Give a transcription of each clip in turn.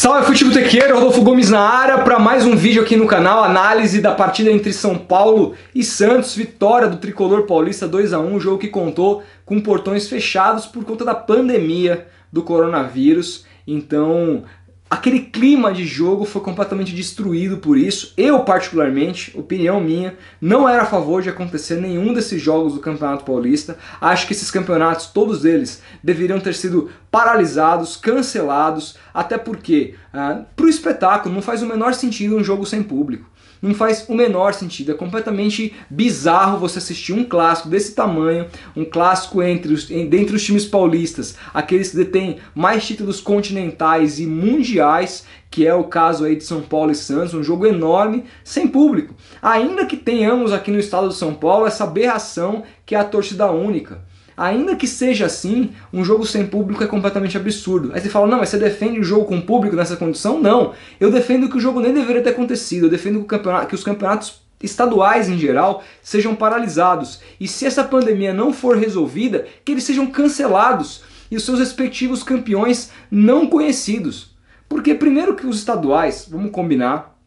Salve futebotequeiro, Rodolfo Gomes na área para mais um vídeo aqui no canal, análise da partida entre São Paulo e Santos, vitória do Tricolor Paulista 2 a 1, jogo que contou com portões fechados por conta da pandemia do coronavírus. Então, aquele clima de jogo foi completamente destruído por isso. Eu, particularmente, opinião minha, não era a favor de acontecer nenhum desses jogos do Campeonato Paulista. Acho que esses campeonatos, todos eles, deveriam ter sido paralisados, cancelados, até porque, para o espetáculo, não faz o menor sentido um jogo sem público. Não faz o menor sentido, é completamente bizarro você assistir um clássico desse tamanho, um clássico dentre os times paulistas, aqueles que detêm mais títulos continentais e mundiais, que é o caso aí de São Paulo e Santos, um jogo enorme, sem público. Ainda que tenhamos aqui no estado de São Paulo essa aberração que é a torcida única. Ainda que seja assim, um jogo sem público é completamente absurdo. Aí você fala, não, mas você defende o jogo com público nessa condição? Não, eu defendo que o jogo nem deveria ter acontecido, eu defendo que os campeonatos estaduais em geral sejam paralisados. E se essa pandemia não for resolvida, que eles sejam cancelados e os seus respectivos campeões não conhecidos. Porque primeiro que os estaduais, vamos combinar,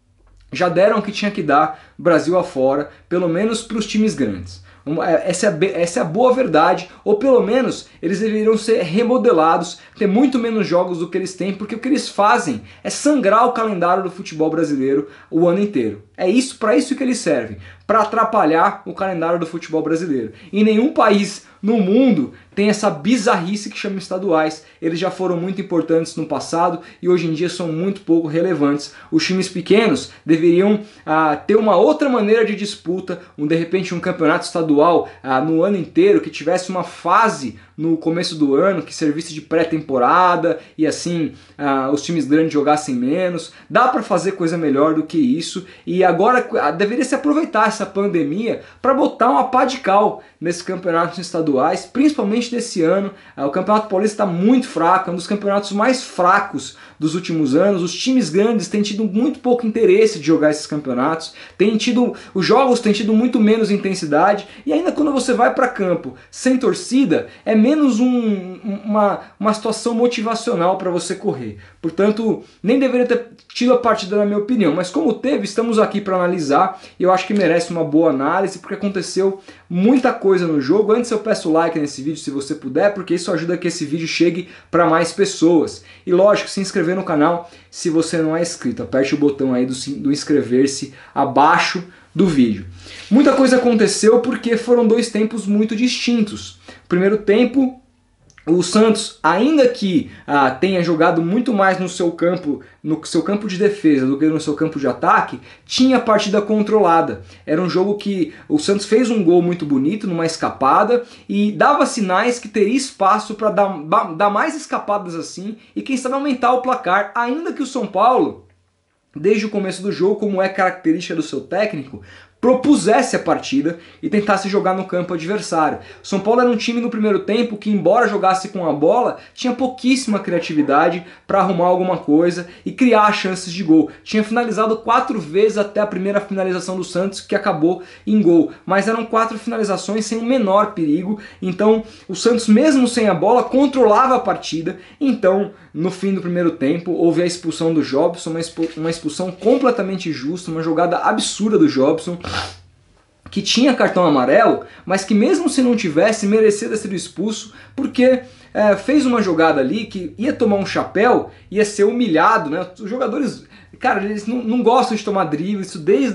já deram o que tinha que dar Brasil afora, pelo menos para os times grandes. Essa é a boa verdade, ou pelo menos eles deveriam ser remodelados, ter muito menos jogos do que eles têm, porque o que eles fazem é sangrar o calendário do futebol brasileiro o ano inteiro. É isso, para isso que eles servem, para atrapalhar o calendário do futebol brasileiro. E nenhum país no mundo tem essa bizarrice que chama estaduais. Eles já foram muito importantes no passado e hoje em dia são muito pouco relevantes. Os times pequenos deveriam ter uma outra maneira de disputa, de repente um campeonato estadual no ano inteiro, que tivesse uma fase no começo do ano que servisse de pré-temporada e assim os times grandes jogassem menos. Dá para fazer coisa melhor do que isso e agora deveria se aproveitar essa pandemia para botar uma pá de cal nesses campeonatos estaduais, principalmente desse ano. O Campeonato Paulista está muito fraco, é um dos campeonatos mais fracos dos últimos anos. Os times grandes têm tido muito pouco interesse de jogar esses campeonatos, os jogos têm tido muito menos intensidade e ainda quando você vai para campo sem torcida, é menos uma situação motivacional para você correr. Portanto, nem deveria ter tido a partida na minha opinião, mas como teve, estamos aqui para analisar e eu acho que merece uma boa análise porque aconteceu muita coisa no jogo. Antes eu peço o like nesse vídeo se você puder, porque isso ajuda que esse vídeo chegue para mais pessoas. E lógico, se inscrever no canal se você não é inscrito. Aperte o botão aí do inscrever-se abaixo do vídeo. Muita coisa aconteceu porque foram dois tempos muito distintos. Primeiro tempo, o Santos, ainda que tenha jogado muito mais no seu campo de defesa do que no seu campo de ataque, tinha a partida controlada. Era um jogo que o Santos fez um gol muito bonito, numa escapada, e dava sinais que teria espaço para dar mais escapadas assim, e quem sabe aumentar o placar, ainda que o São Paulo, desde o começo do jogo, como é característica do seu técnico, propusesse a partida e tentasse jogar no campo adversário. São Paulo era um time no primeiro tempo que, embora jogasse com a bola, tinha pouquíssima criatividade para arrumar alguma coisa e criar chances de gol. Tinha finalizado 4 vezes até a primeira finalização do Santos, que acabou em gol, mas eram 4 finalizações sem o menor perigo. Então o Santos, mesmo sem a bola, controlava a partida. Então, no fim do primeiro tempo, houve a expulsão do Jobson, uma expulsão completamente justa, uma jogada absurda do Jobson, que tinha cartão amarelo, mas que mesmo se não tivesse, merecia ter sido expulso, porque fez uma jogada ali que ia tomar um chapéu, ia ser humilhado, né? Os jogadores, cara, eles não gostam de tomar drible, isso desde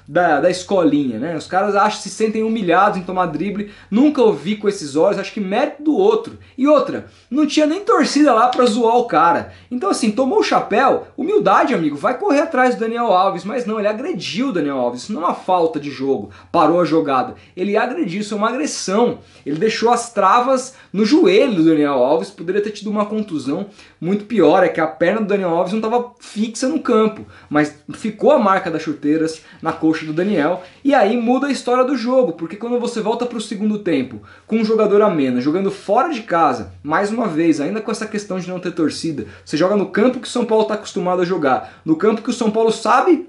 da escolinha, né? Os caras se sentem humilhados em tomar drible, nunca ouvi com esses olhos, acho que mérito do outro. E outra, não tinha nem torcida lá pra zoar o cara. Então assim, tomou o chapéu, humildade, amigo, vai correr atrás do Daniel Alves, mas não, ele agrediu o Daniel Alves, isso não é uma falta de jogo, parou a jogada. Ele agrediu, isso é uma agressão. Ele deixou as travas no joelho do Daniel Alves, poderia ter tido uma contusão muito pior, é que a perna do Daniel Alves não estava fixa no campo, mas ficou a marca das chuteiras na coxa do Daniel, e aí muda a história do jogo, porque quando você volta para o segundo tempo, com um jogador a menos, jogando fora de casa, mais uma vez, ainda com essa questão de não ter torcida, você joga no campo que o São Paulo está acostumado a jogar, no campo que o São Paulo sabe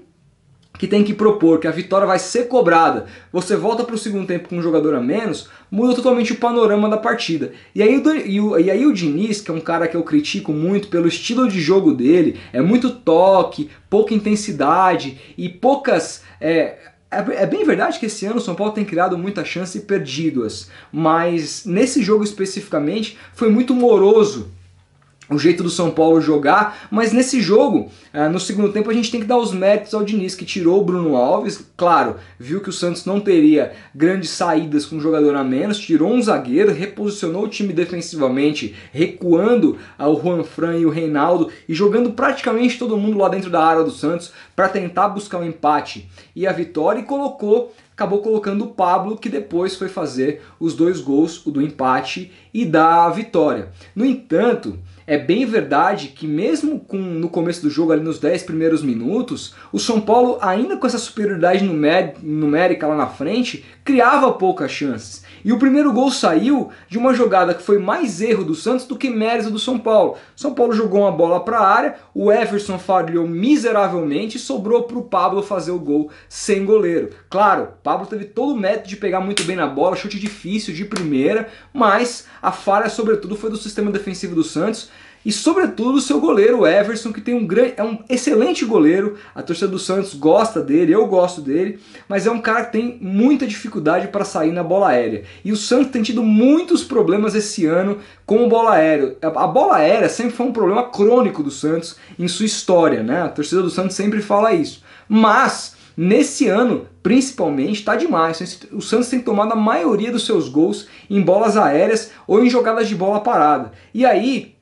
que tem que propor, que a vitória vai ser cobrada, você volta para o segundo tempo com um jogador a menos, muda totalmente o panorama da partida. E aí o Diniz, que é um cara que eu critico muito pelo estilo de jogo dele, é muito toque, pouca intensidade e poucas... É bem verdade que esse ano o São Paulo tem criado muita chance e perdido-as, mas nesse jogo especificamente foi muito moroso o jeito do São Paulo jogar, mas nesse jogo, no segundo tempo, a gente tem que dar os méritos ao Diniz, que tirou o Bruno Alves, claro, viu que o Santos não teria grandes saídas com um jogador a menos, tirou um zagueiro, reposicionou o time defensivamente, recuando o Juanfran e o Reinaldo e jogando praticamente todo mundo lá dentro da área do Santos para tentar buscar um empate e a vitória, e acabou colocando o Pablo, que depois foi fazer os 2 gols, o do empate e da vitória. No entanto, é bem verdade que mesmo no começo do jogo, ali nos 10 primeiros minutos, o São Paulo, ainda com essa superioridade numérica lá na frente, criava poucas chances. E o primeiro gol saiu de uma jogada que foi mais erro do Santos do que mérito do São Paulo. O São Paulo jogou uma bola para a área, o Everson falhou miseravelmente e sobrou para o Pablo fazer o gol sem goleiro. Claro, o Pablo teve todo o mérito de pegar muito bem na bola, chute difícil de primeira, mas a falha sobretudo foi do sistema defensivo do Santos, e sobretudo o seu goleiro, o Everson, que é um excelente goleiro, a torcida do Santos gosta dele, eu gosto dele, mas é um cara que tem muita dificuldade para sair na bola aérea. E o Santos tem tido muitos problemas esse ano com bola aérea. A bola aérea sempre foi um problema crônico do Santos em sua história, né? A torcida do Santos sempre fala isso. Mas nesse ano, principalmente, está demais. O Santos tem tomado a maioria dos seus gols em bolas aéreas ou em jogadas de bola parada. E aí,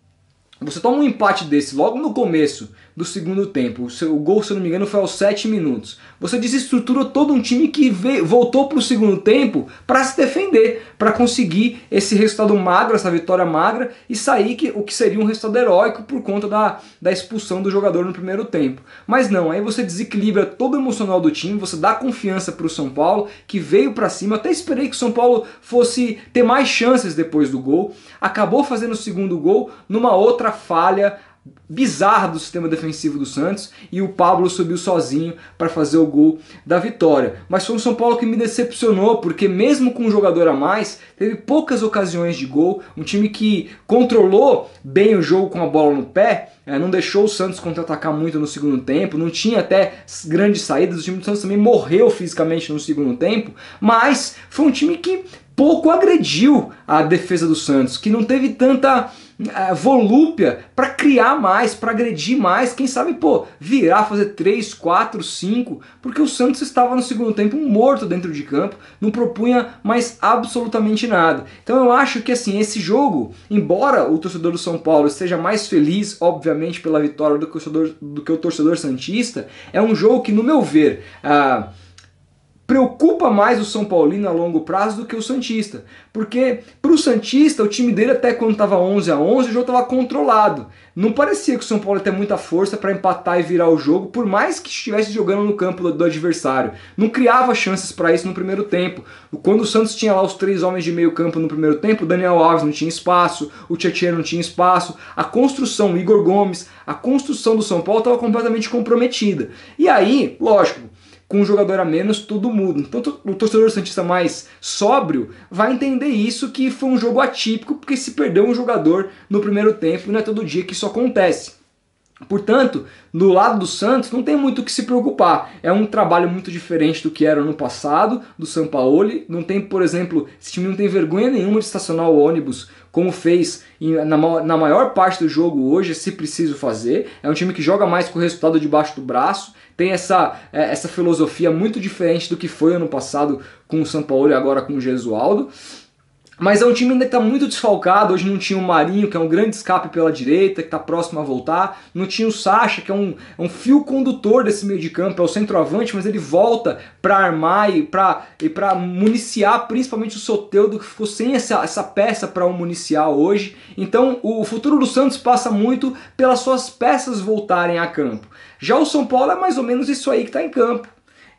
você toma um empate desse logo no começo do segundo tempo, o gol, se eu não me engano, foi aos 7 minutos. Você desestrutura todo um time que voltou para o segundo tempo para se defender, para conseguir esse resultado magro, essa vitória magra, e sair o que seria um resultado heróico por conta da expulsão do jogador no primeiro tempo. Mas não, aí você desequilibra todo o emocional do time, você dá confiança para o São Paulo, que veio para cima. Até esperei que o São Paulo fosse ter mais chances depois do gol, acabou fazendo o segundo gol numa outra falha bizarra do sistema defensivo do Santos, e o Pablo subiu sozinho para fazer o gol da vitória. Mas foi um São Paulo que me decepcionou, porque mesmo com um jogador a mais, teve poucas ocasiões de gol, um time que controlou bem o jogo com a bola no pé, não deixou o Santos contra-atacar muito no segundo tempo, não tinha até grandes saídas, o time do Santos também morreu fisicamente no segundo tempo, mas foi um time que pouco agrediu a defesa do Santos, que não teve tanta volúpia para criar mais, para agredir mais, quem sabe, virar, fazer 3, 4, 5, porque o Santos estava no segundo tempo morto dentro de campo, não propunha mais absolutamente nada. Então eu acho que assim, esse jogo, embora o torcedor do São Paulo esteja mais feliz, obviamente, pela vitória do que o torcedor santista, é um jogo que, no meu ver, preocupa mais o São Paulino a longo prazo do que o santista. Porque para o santista, o time dele até quando estava 11-11, o jogo estava controlado. Não parecia que o São Paulo ia ter muita força para empatar e virar o jogo, por mais que estivesse jogando no campo do adversário. Não criava chances para isso no primeiro tempo. Quando o Santos tinha lá os 3 homens de meio campo no primeiro tempo, o Daniel Alves não tinha espaço, o Tietchan não tinha espaço, a construção, o Igor Gomes, a construção do São Paulo estava completamente comprometida. E aí, lógico, com um jogador a menos, tudo muda. Então o torcedor santista mais sóbrio vai entender isso, que foi um jogo atípico, porque se perdeu um jogador no primeiro tempo, e não é todo dia que isso acontece. Portanto, do lado do Santos não tem muito o que se preocupar. É um trabalho muito diferente do que era no passado, do Sampaoli. Não tem, por exemplo, esse time não tem vergonha nenhuma de estacionar o ônibus, como fez na maior parte do jogo hoje, se preciso fazer. É um time que joga mais com o resultado debaixo do braço. Tem essa filosofia muito diferente do que foi ano passado com o Sampaoli e agora com o Gesualdo. Mas é um time ainda que está muito desfalcado. Hoje não tinha o Marinho, que é um grande escape pela direita, que está próximo a voltar. Não tinha o Sacha, que é um fio condutor desse meio de campo, é o centroavante, mas ele volta para armar e para municiar, principalmente o Soteldo, que ficou sem essa peça para o municiar hoje. Então o futuro do Santos passa muito pelas suas peças voltarem a campo. Já o São Paulo é mais ou menos isso aí que está em campo.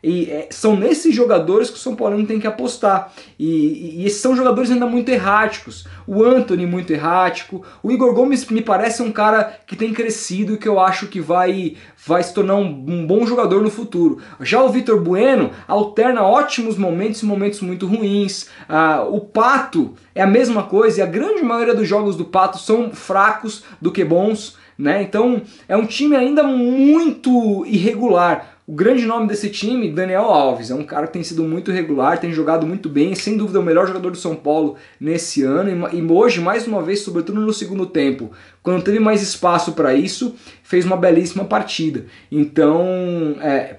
E são nesses jogadores que o São Paulo tem que apostar. E esses são jogadores ainda muito erráticos. O Antony muito errático. O Igor Gomes me parece um cara que tem crescido e que eu acho que vai se tornar um bom jogador no futuro. Já o Vitor Bueno alterna ótimos momentos e momentos muito ruins. O Pato é a mesma coisa e a grande maioria dos jogos do Pato são fracos do que bons, né? Então é um time ainda muito irregular. O grande nome desse time, Daniel Alves, é um cara que tem sido muito regular, tem jogado muito bem, sem dúvida o melhor jogador do São Paulo nesse ano, e hoje, mais uma vez, sobretudo no segundo tempo, quando teve mais espaço para isso, fez uma belíssima partida. Então,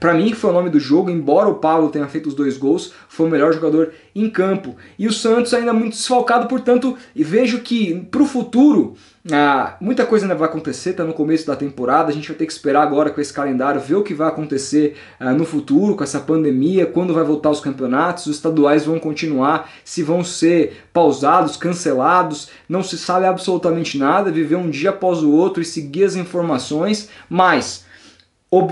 para mim, foi o nome do jogo, embora o Pablo tenha feito os 2 gols, foi o melhor jogador em campo. E o Santos ainda muito desfalcado, portanto, vejo que para o futuro, muita coisa ainda vai acontecer, está no começo da temporada, a gente vai ter que esperar agora com esse calendário, ver o que vai acontecer no futuro com essa pandemia, quando vai voltar os campeonatos, os estaduais vão continuar, se vão ser pausados, cancelados, não se sabe absolutamente nada, viver um dia após o outro e seguir as informações, mas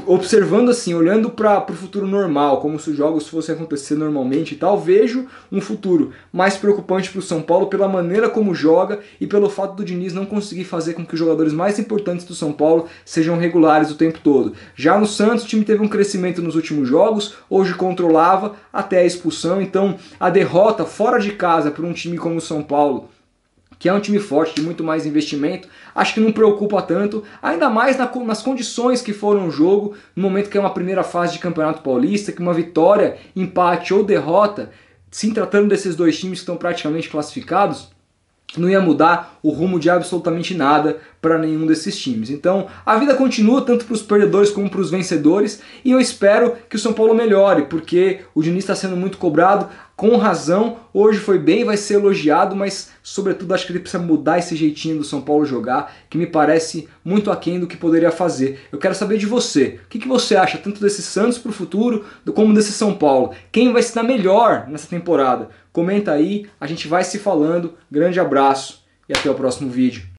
observando assim, olhando para o futuro normal, como se os jogos fossem acontecer normalmente e tal, vejo um futuro mais preocupante para o São Paulo pela maneira como joga e pelo fato do Diniz não conseguir fazer com que os jogadores mais importantes do São Paulo sejam regulares o tempo todo. Já no Santos, o time teve um crescimento nos últimos jogos, hoje controlava até a expulsão, então a derrota fora de casa para um time como o São Paulo, que é um time forte, de muito mais investimento, acho que não preocupa tanto, ainda mais nas condições que foram o jogo, no momento que é uma primeira fase de Campeonato Paulista, que uma vitória, empate ou derrota, se tratando desses 2 times que estão praticamente classificados, não ia mudar o rumo de absolutamente nada para nenhum desses times. Então a vida continua tanto para os perdedores como para os vencedores e eu espero que o São Paulo melhore, porque o Diniz está sendo muito cobrado, com razão, hoje foi bem, vai ser elogiado, mas sobretudo acho que ele precisa mudar esse jeitinho do São Paulo jogar, que me parece muito aquém do que poderia fazer. Eu quero saber de você, o que você acha tanto desse Santos para o futuro, como desse São Paulo? Quem vai se dar melhor nessa temporada? Comenta aí, a gente vai se falando, grande abraço e até o próximo vídeo.